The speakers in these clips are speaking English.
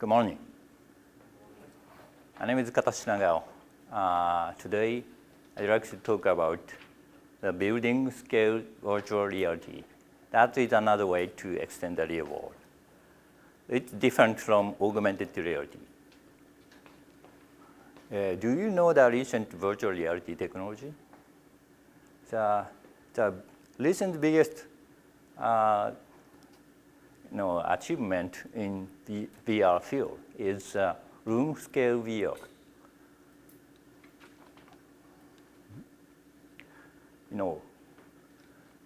Good morning. My name is Katashi Nagao. Today, I'd like to talk about the building scale virtual reality. That is another way to extend the real world. It's different from augmented reality. Do you know the recent virtual reality technology? The recent biggest achievement in the VR field is room scale VR.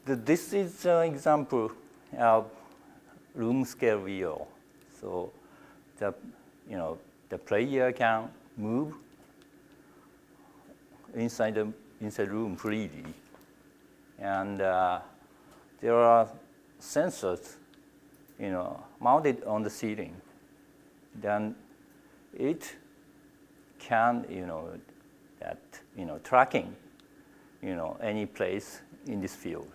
This is an example of room scale VR. So the player can move inside the room freely, and there are sensors mounted on the ceiling. Then it can tracking any place in this field,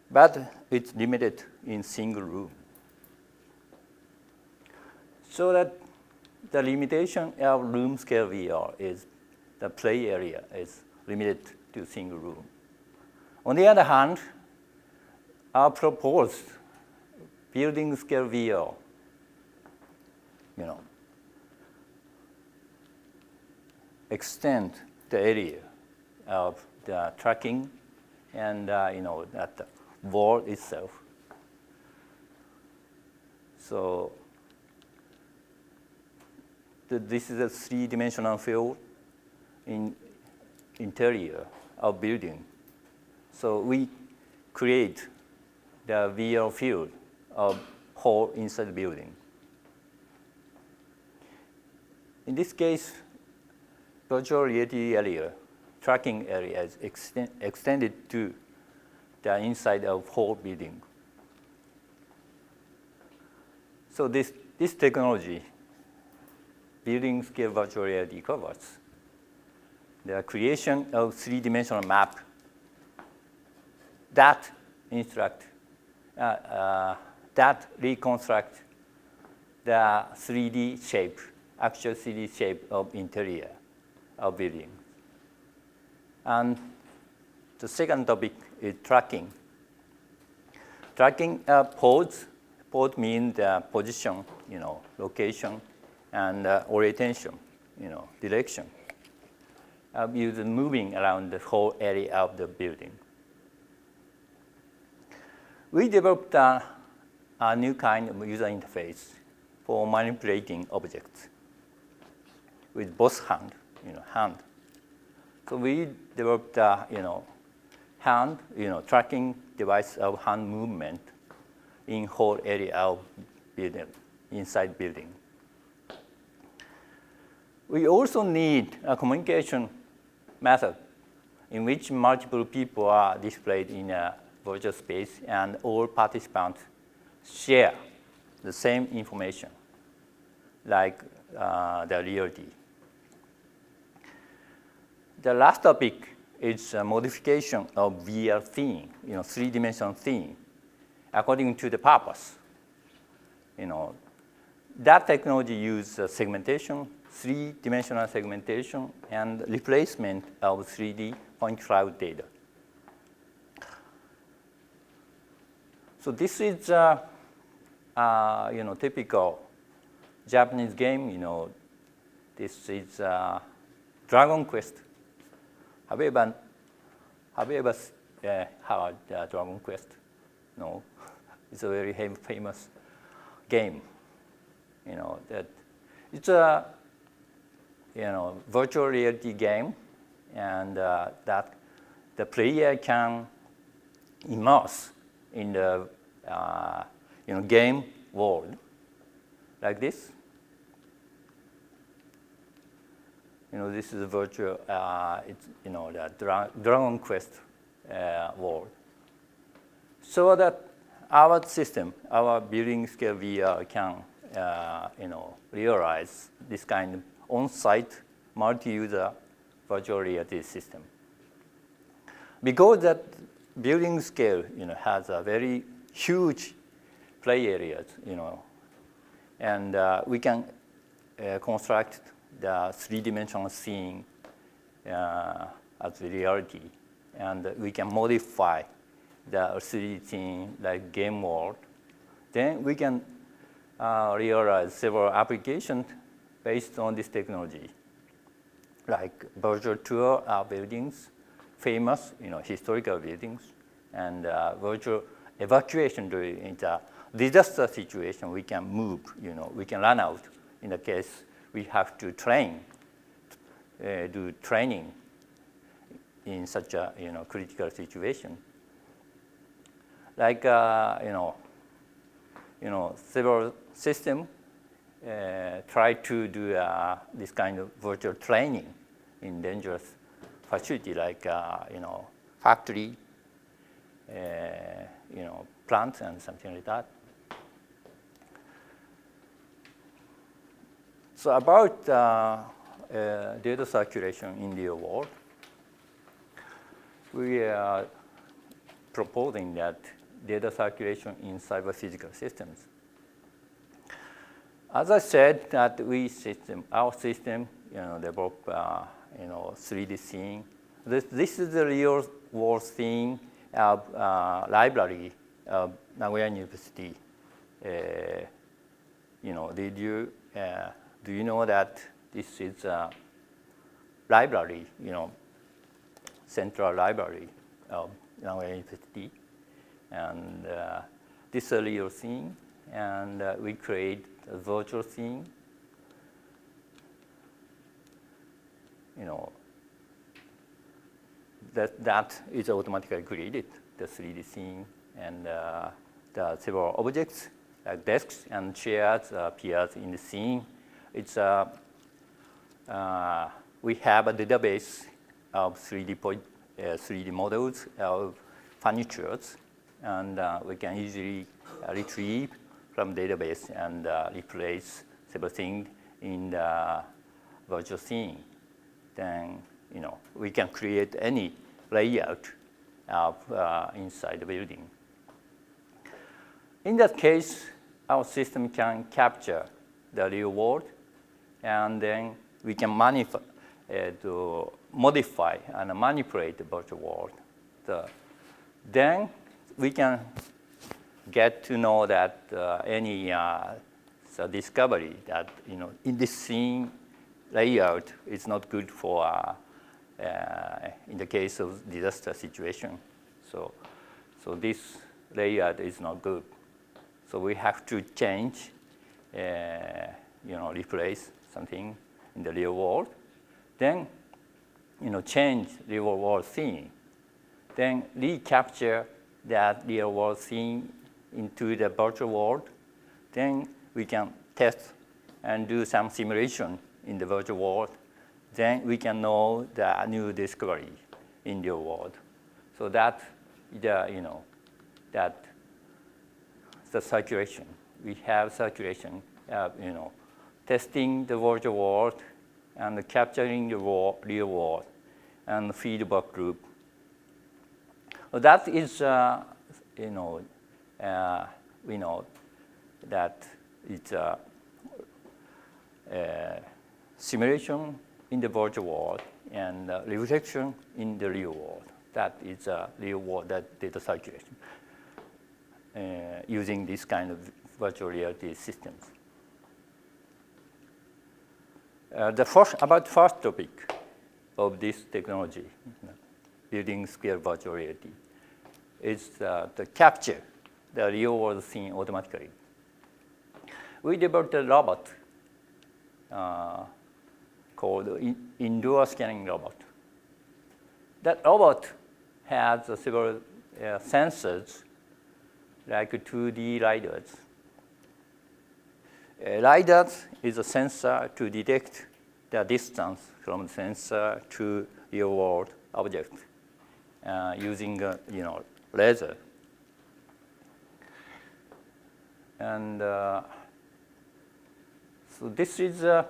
but it's limited in single room. So that the limitation of room scale VR is the play area is limited to single room. On the other hand, our proposed building scale VR, extend the area of the tracking and that the wall itself. So this is a three-dimensional field in interior of building. So we create the VR field of whole inside the building. In this case, virtual reality area, tracking area is extended to the inside of whole building. So this technology, building scale virtual reality, covers the creation of three-dimensional map that reconstruct the 3D shape, actual 3D shape of interior of building. And the second topic is tracking. Tracking pods. Pod means the position, location, and orientation, direction of user moving around the whole area of the building. We developed a new kind of user interface for manipulating objects with both hand. So we developed a hand tracking device of hand movement in whole area of building, inside building. We also need a communication method in which multiple people are displayed in a virtual space and all participants share the same information, like the reality. The last topic is a modification of VR theme, three-dimensional theme, according to the purpose. That technology uses segmentation, three-dimensional segmentation, and replacement of 3D point cloud data. So this is typical Japanese game. This is Dragon Quest. Have you ever heard Dragon Quest? No, it's a very famous game. That it's a virtual reality game, and that the player can immerse in the game world like this. This is a virtual. It's the Dragon Quest world. So that our system, our building scale VR can realize this kind of on-site multi-user virtual reality system. Because that building scale has a very huge play areas, And we can construct the three-dimensional scene as reality. And we can modify the 3D scene like game world. Then we can realize several applications based on this technology, like virtual tour of buildings, famous historical buildings, and virtual evacuation during the disaster situation. We can move, we can run out in the case we have to do training in such a critical situation. Like several systems try to do this kind of virtual training in dangerous facility, like factory, plants, and something like that. So about data circulation in the world, we are proposing that data circulation in cyber physical systems. As I said, that our system, develop 3D scene. This is the real world scene of library of Nagoya University. Do you know that this is a library, central library of Nagao University, and this is a real scene, and we create a virtual scene. That is automatically created, the 3D scene, and there are several objects like desks and chairs appears in the scene. It's we have a database of 3D models of furnitures, and we can easily retrieve from database and replace several things in the virtual scene. Then we can create any layout of inside the building. In that case, our system can capture the real world, and then we can to modify and manipulate the virtual world. Then we can get to know that any discovery that in this scene layout is not good for in the case of disaster situation. So this layout is not good. So we have to change, replace something in the real world. Then, change real world scene. Then recapture that real world scene into the virtual world. Then we can test and do some simulation in the virtual world. Then we can know the new discovery in the world. So that that's the circulation. We have circulation, testing the virtual world and capturing the real world and feedback loop. Well, that is, we know that it's simulation in the virtual world and reflection in the real world. That is real world data circulation using this kind of virtual reality systems. About the first topic of this technology, building scale virtual reality, is to capture the real world scene automatically. We developed a robot called indoor scanning robot. That robot has several sensors, like 2D lidars. LiDAR is a sensor to detect the distance from the sensor to real world object using laser. And so this is the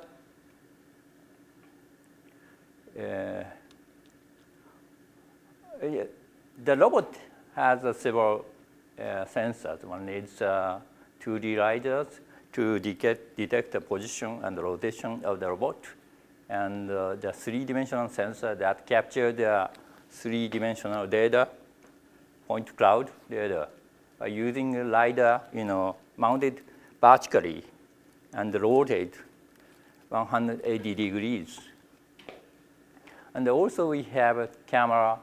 robot has several sensors. One is 2D lidars. to detect the position and the rotation of the robot, and the three-dimensional sensor that capture the three-dimensional data, point cloud data, by using a LiDAR, mounted vertically and rotate 180 degrees. And also we have a camera,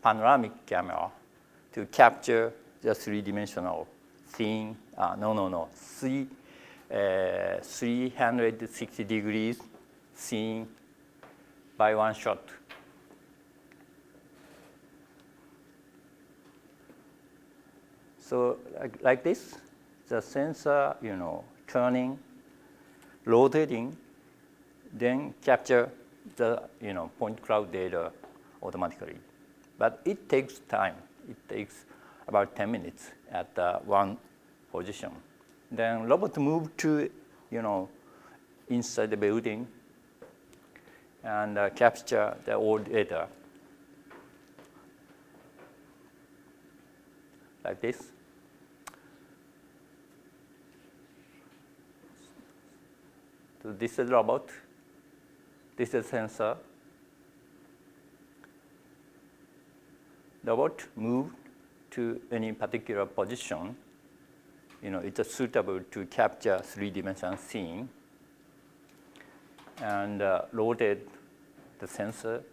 panoramic camera to capture the three-dimensional scene. 360 degrees scene by one shot. So like this, the sensor, turning, rotating, then capture the point cloud data automatically. But it takes time. It takes about 10 minutes at one position. Then robot move to inside the building and capture the old data like this. So this is robot. This is sensor. The robot move to any particular position. It's suitable to capture three-dimensional scene, and rotate the sensor.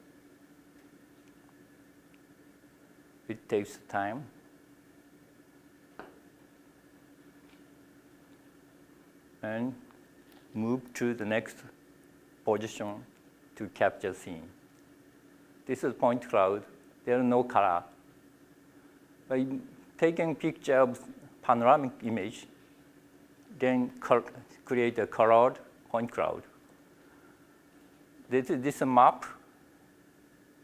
It takes time. And move to the next position to capture scene. This is point cloud. There is no color. By taking picture of panoramic image, then create a colored point cloud. This is a map,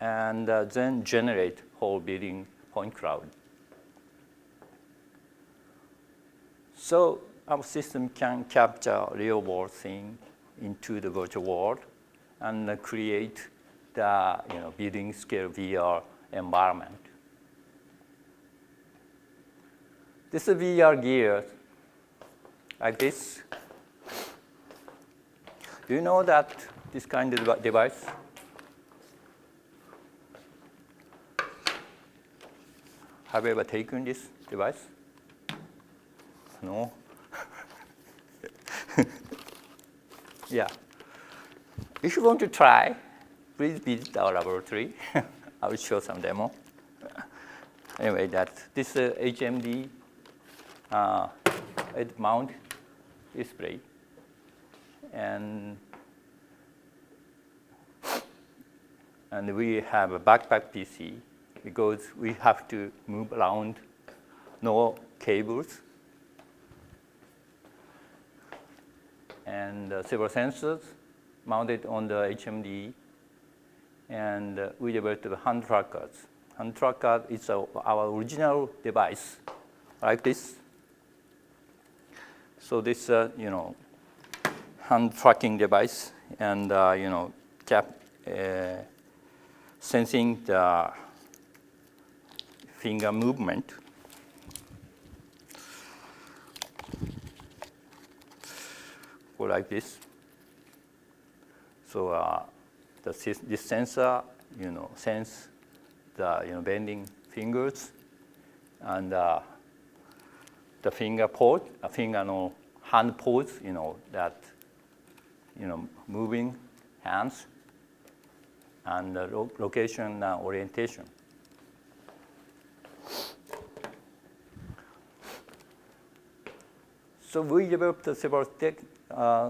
and then generate whole building point cloud. So our system can capture real world scene into the virtual world and create the building scale VR environment. This is VR gear, like this. Do you know that this kind of device? Have you ever taken this device? No? Yeah. If you want to try, please visit our laboratory. I will show some demo. Anyway, this HMD head-mount display, and we have a backpack PC because we have to move around, no cables, and several sensors mounted on the HMD, and we developed the hand trackers. Hand tracker is our original device, like this. So this, hand tracking device, and sensing the finger movement. Go like this. So this sensor, sense the bending fingers, and the finger pose, hand pose, that moving hands, and location orientation. So we developed several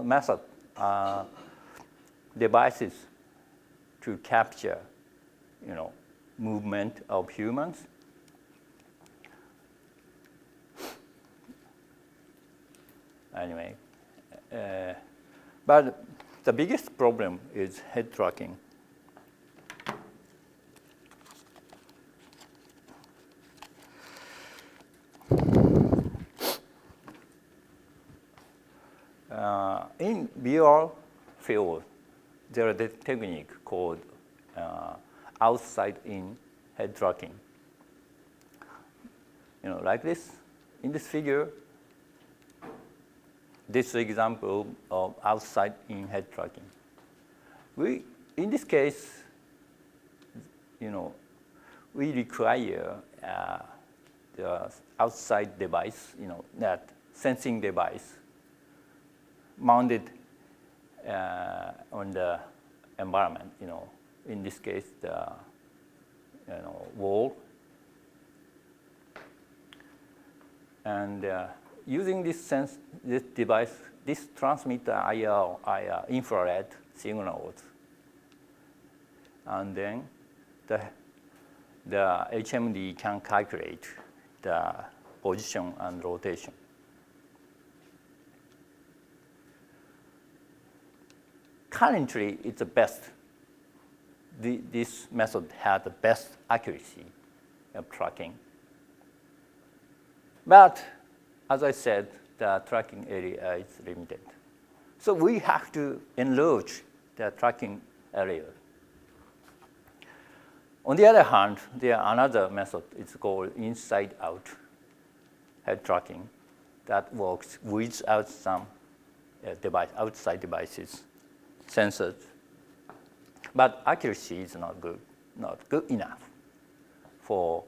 method devices to capture, movement of humans. Anyway, but the biggest problem is head tracking. In VR field, there is a technique called outside-in head tracking. Like this. In this figure, this example of outside-in head tracking. In this case, we require the outside device, that sensing device mounted on the environment, in this case, the wall. And using this device, this transmits IR, infrared signals. And then the HMD can calculate the position and rotation. Currently, it's the best. This method has the best accuracy of tracking. But as I said, the tracking area is limited. So we have to enlarge the tracking area. On the other hand, there is another method. It's called inside-out head tracking that works without some outside devices, sensors. But accuracy is not good enough for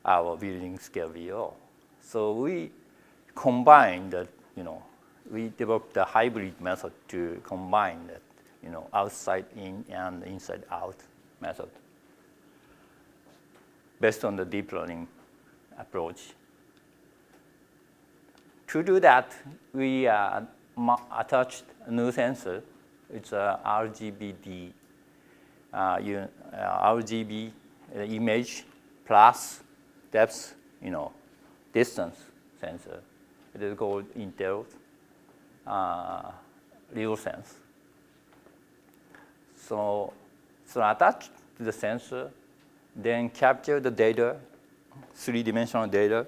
our building scale VO. So we combine that, we developed a hybrid method to combine that, outside-in and inside-out method based on the deep learning approach. To do that, we attached a new sensor. It's a RGBD, RGB image plus depth, distance sensor. It is called Intel RealSense. So attached to the sensor, then capture the data, three-dimensional data,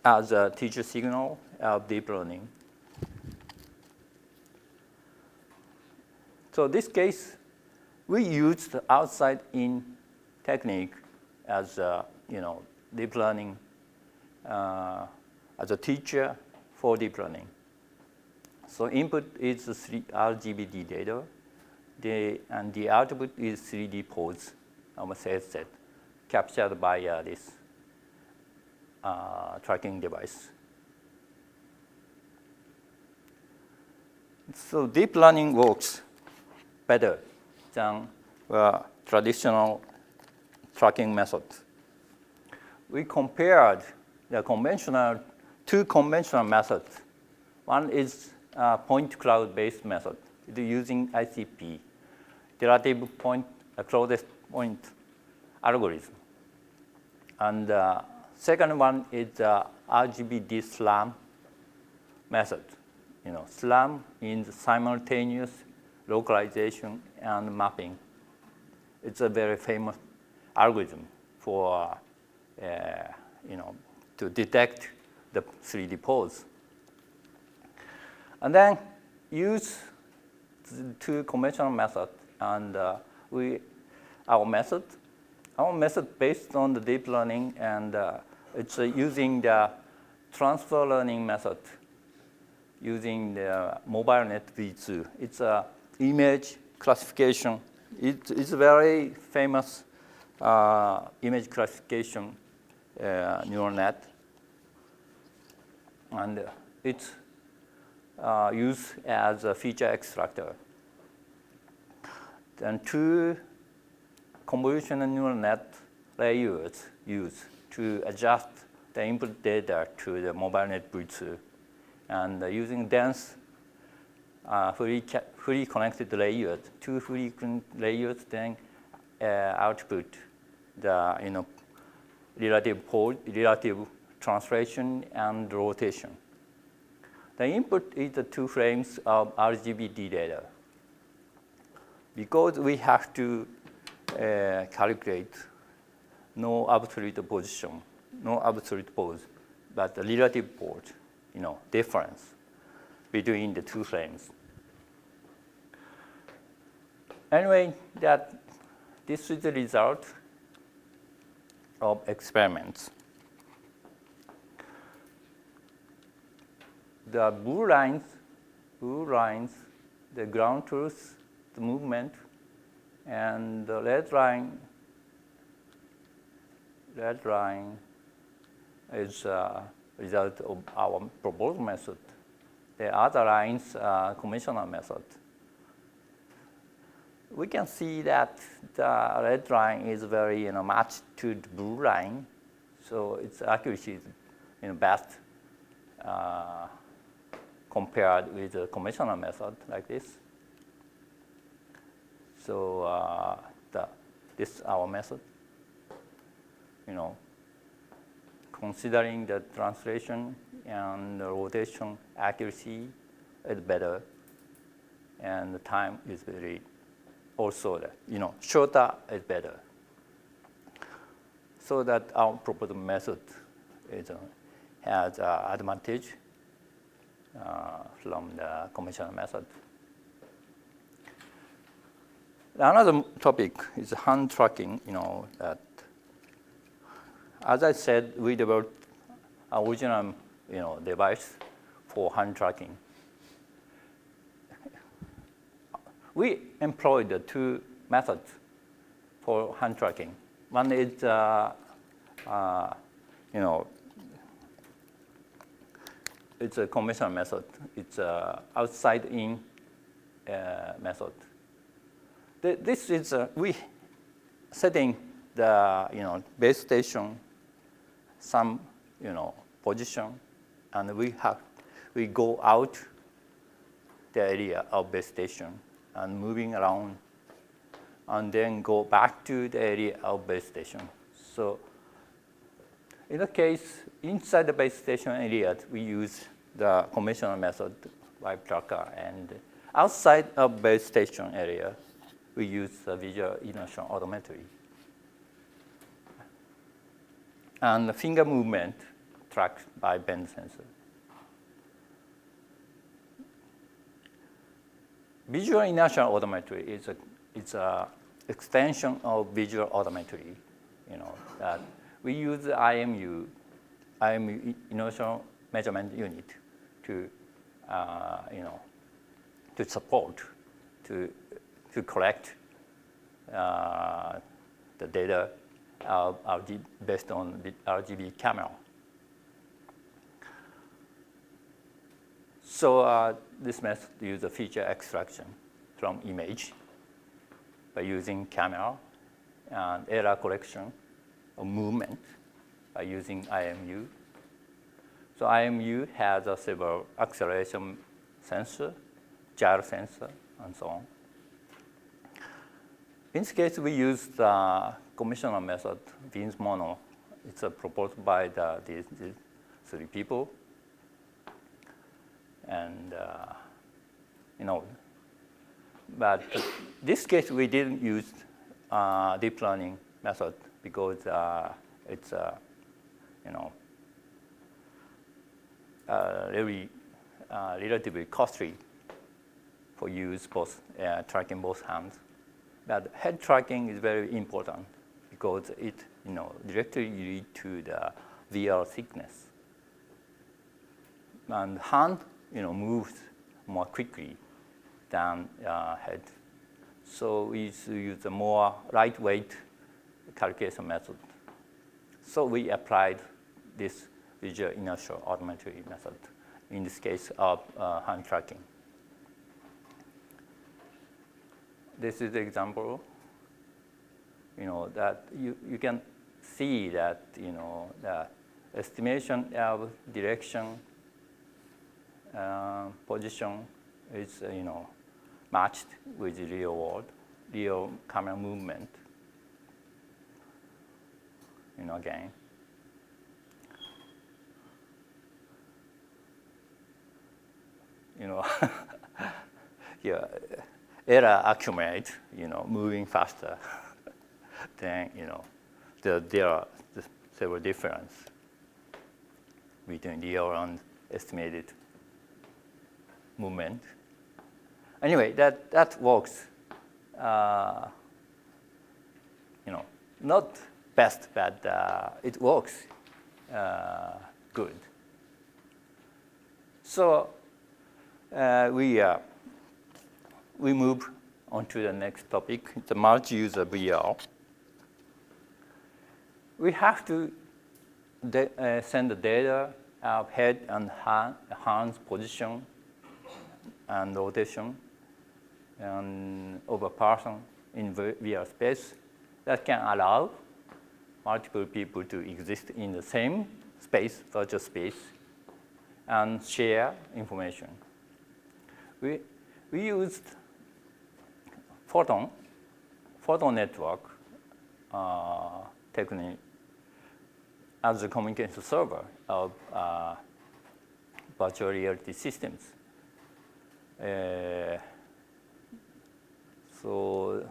as a teacher signal of deep learning. So this case, we used the outside-in technique as deep learning, as a teacher for deep learning. So input is the RGBD data, and the output is 3D pose of a sales set captured by this tracking device. So deep learning works better than traditional tracking methods. We compared the two conventional methods. One is point cloud-based method using ICP, relative point, closest point algorithm. And the second one is RGBD SLAM method. SLAM means simultaneous localization and mapping. It's a very famous algorithm for to detect the 3D pose. And then use the two conventional methods, and our method based on the deep learning, and it's using the transfer learning method using the MobileNet V2. It's a image classification. It's a very famous image classification neural net, and it's used as a feature extractor. Then two convolutional neural net layers used to adjust the input data to the MobileNet V2, and using dense fully connected layers, two fully connected layers, then output the relative translation and rotation. The input is the two frames of RGBD data. Because we have to calculate no absolute position, no absolute pose, but the relative pose, difference between the two frames. Anyway, this is the result of experiments. the blue lines, the ground truth, the movement, and the red line is a result of our proposed method. The other lines are conventional method. We can see that the red line is very matched to the blue line, so its accuracy is best compared with the conventional method like this. So this is our method. Considering the translation and the rotation accuracy is better, and the time is very also that shorter is better. So that our proposed method has advantage from the conventional method. Another topic is hand tracking. That, as I said, we developed our original device for hand tracking. We employed the two methods for hand tracking. One is it's a conventional method. It's outside-in method. This is we setting the base station some position, and we go out the area of base station and moving around, and then go back to the area of base station. So in the case, inside the base station area, we use the conventional method, wipe tracker, and outside of base station area, we use the visual inertial odometry. And the finger movement tracked by bend sensor. Visual inertial odometry is a extension of visual odometry. That we use the IMU inertial measurement unit to to support to collect the data based on the RGB camera. So this method uses feature extraction from image by using camera, and error correction of movement by using IMU. So IMU has several acceleration sensor, gyro sensor, and so on. In this case, we use the conventional method, Wien's mono. It's proposed by these three people. And but this case we didn't use deep learning method because it's really relatively costly for use both tracking both hands. But head tracking is very important because it directly leads to the VR thickness. And hand moves more quickly than head. So we use a more lightweight calculation method. So we applied this visual inertial odometry method, in this case of hand tracking. This is the example, that you can see that, the estimation of direction, position is, matched with the real world, real camera movement. Again. Yeah, error accumulate, moving faster. Then, there are several difference between real and estimated movement. Anyway, that works. Not best, but it works good. So we move on to the next topic, the multi-user VR. We have to send the data of head and hands position and rotation and of a person in VR space that can allow multiple people to exist in the same space, virtual space, and share information. We used photon network technique as a communication server of virtual reality systems. So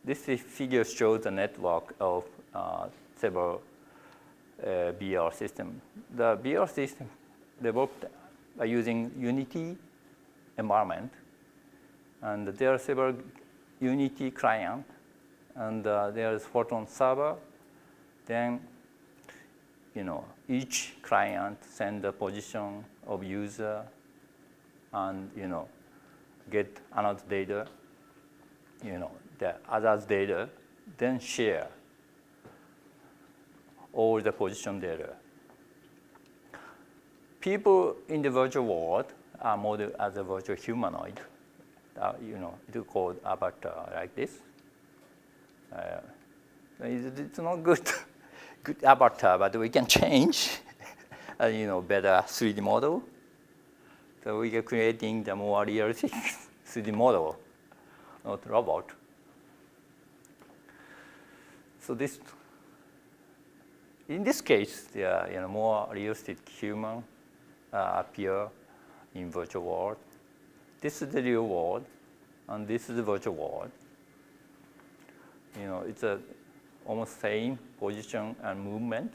this figure shows the network of several VR systems. The VR system developed by using Unity environment, and there are several Unity clients, and there is Photon server. Then, each client send the position of user, and get another data, the other's data, then share all the position data. People in the virtual world are modeled as a virtual humanoid. It's called avatar like this. It's not good avatar, but we can change, better 3D model. So we are creating the more realistic 3D model, not robot. So in this case, the more realistic human appear in virtual world. This is the real world, and this is the virtual world. It's almost same position and movement.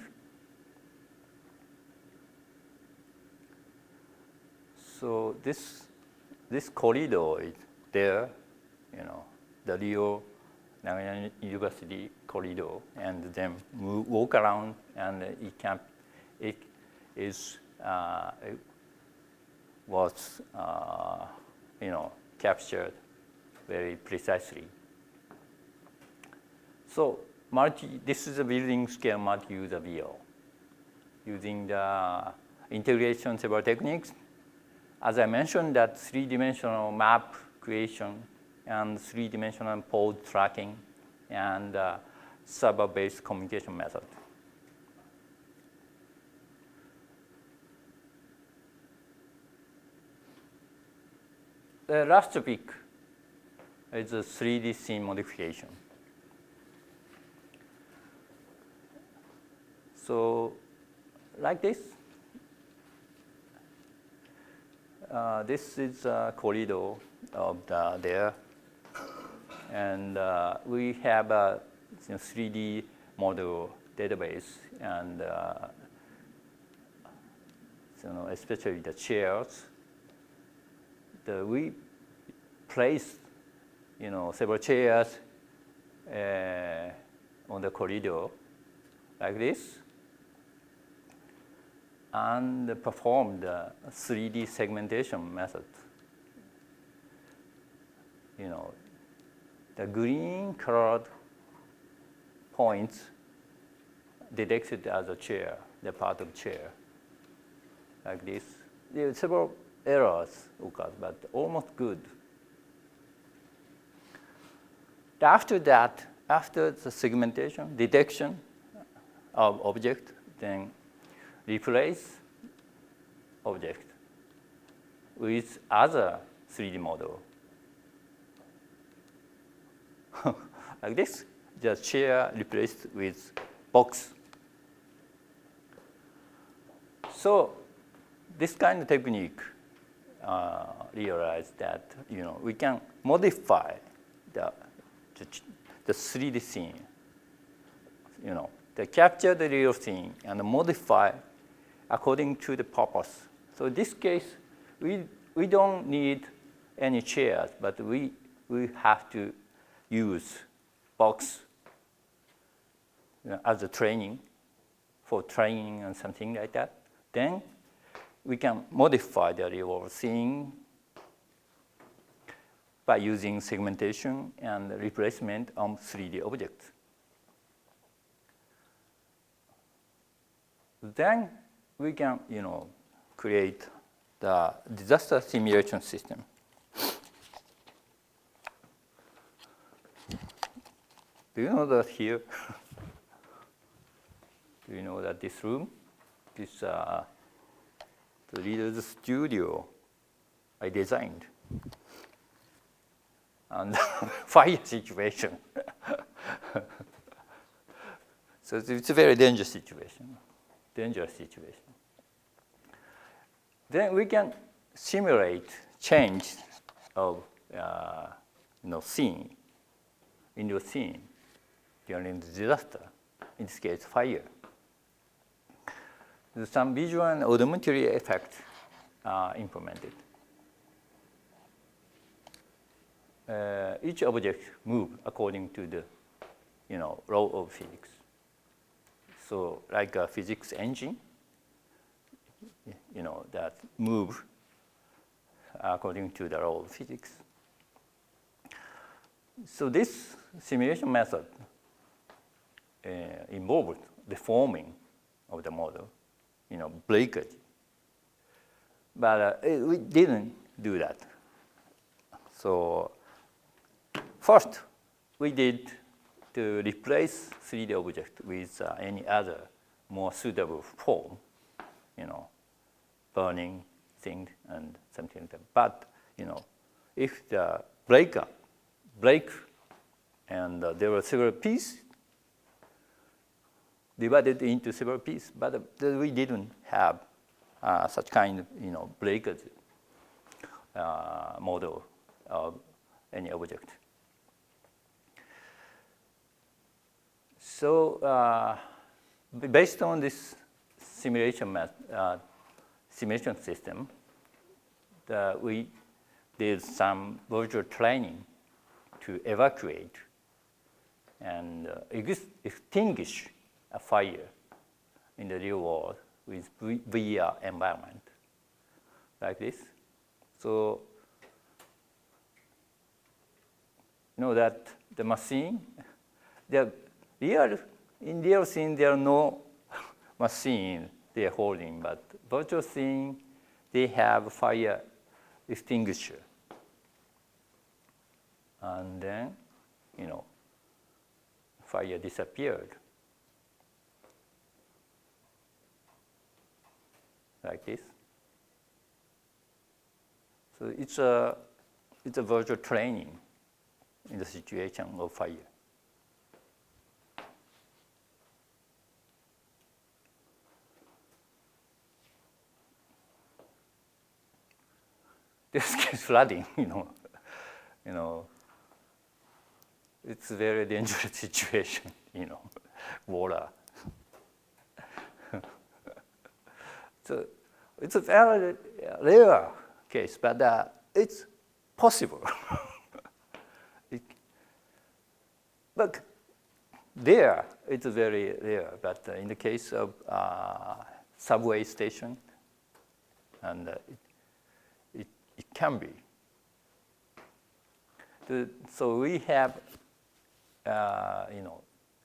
So this corridor is there, the real Nagao University corridor, and then walk around, and it was captured very precisely. So this is a building scale multi-user VR using the integration several techniques. As I mentioned, that 3-dimensional map creation and 3-dimensional pose tracking and server-based communication method. The last topic is a 3D scene modification. So, like this. This is a corridor of there, and we have a 3D model database, and especially the chairs. We placed several chairs on the corridor like this, and performed the 3D segmentation method. The green colored points detected as a chair, the part of chair, like this. There are several errors occurred, but almost good. After that, after the segmentation, detection of object, then replace object with other 3D model. Like this, just chair replaced with box. So this kind of technique realized that we can modify the 3D scene. They capture the real scene and modify according to the purpose. So in this case, we don't need any chairs, but we have to use box as a training, for training and something like that. Then we can modify the real world scene by using segmentation and replacement of 3D objects. Then we can, create the disaster simulation system. Do you know that here? Do you know that this room is the leader's studio I designed? And fire situation. So it's a very dangerous situation. Then we can simulate change of scene, into a scene during the disaster, in this case fire. There's some visual and auditory effects implemented. Each object moves according to the law of physics. So like a physics engine, that move according to the law of physics. So this simulation method involved the forming of the model, breakage. But we didn't do that. So first, we did to replace 3D object with any other more suitable form, burning thing and something like that. But, if the break and there were several pieces divided into several pieces, but we didn't have such kind of breakage model of any object. So based on this simulation system, we did some virtual training to evacuate and extinguish a fire in the real world with VR environment, like this. So that the machine, in real scene, there are no machine they are holding, but virtual scene, they have fire extinguisher. And then, fire disappeared. Like this. So it's a virtual training in the situation of fire. This is flooding, It's a very dangerous situation, water. So it's a very rare case, but it's possible. But there, it's very rare. But in the case of subway station, and it can be. So we have,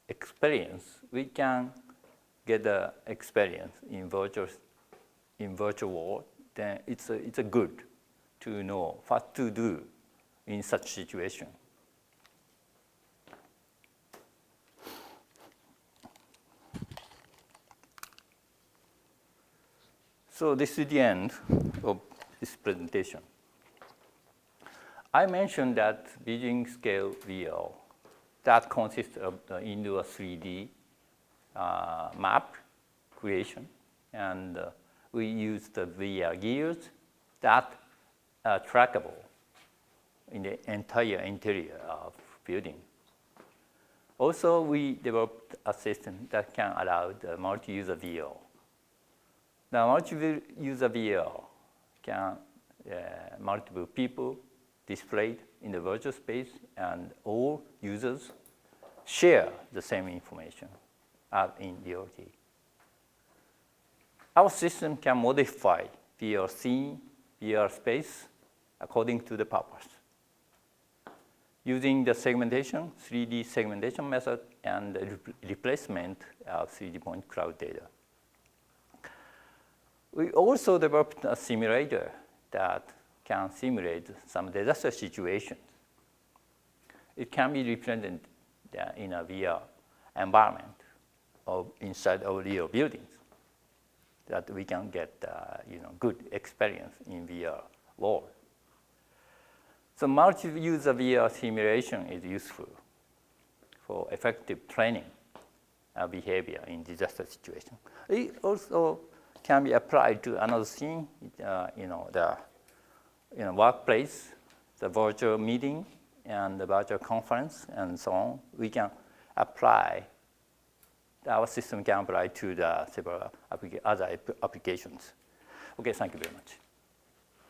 experience. We can get the experience in virtual world. Then it's a good to know what to do in such situation. So this is the end of this presentation. I mentioned that Beijing scale VR, that consists of the indoor 3D map creation, and we use the VR gears that are trackable in the entire interior of building. Also, we developed a system that can allow the multi-user VR. The multi-user VR can multiple people displayed in the virtual space, and all users share the same information as in reality. Our system can modify VR scene, VR space, according to the purpose. Using the segmentation, 3D segmentation method, and the replacement of 3D point cloud data. We also developed a simulator that can simulate some disaster situations. It can be represented in a VR environment or inside our real buildings, that we can get good experience in VR world. So multi-user VR simulation is useful for effective training of behavior in disaster situation. It also can be applied to another scene, the workplace, the virtual meeting, and the virtual conference, and so on. We can apply, our system can apply to the several other applications. Okay, thank you very much.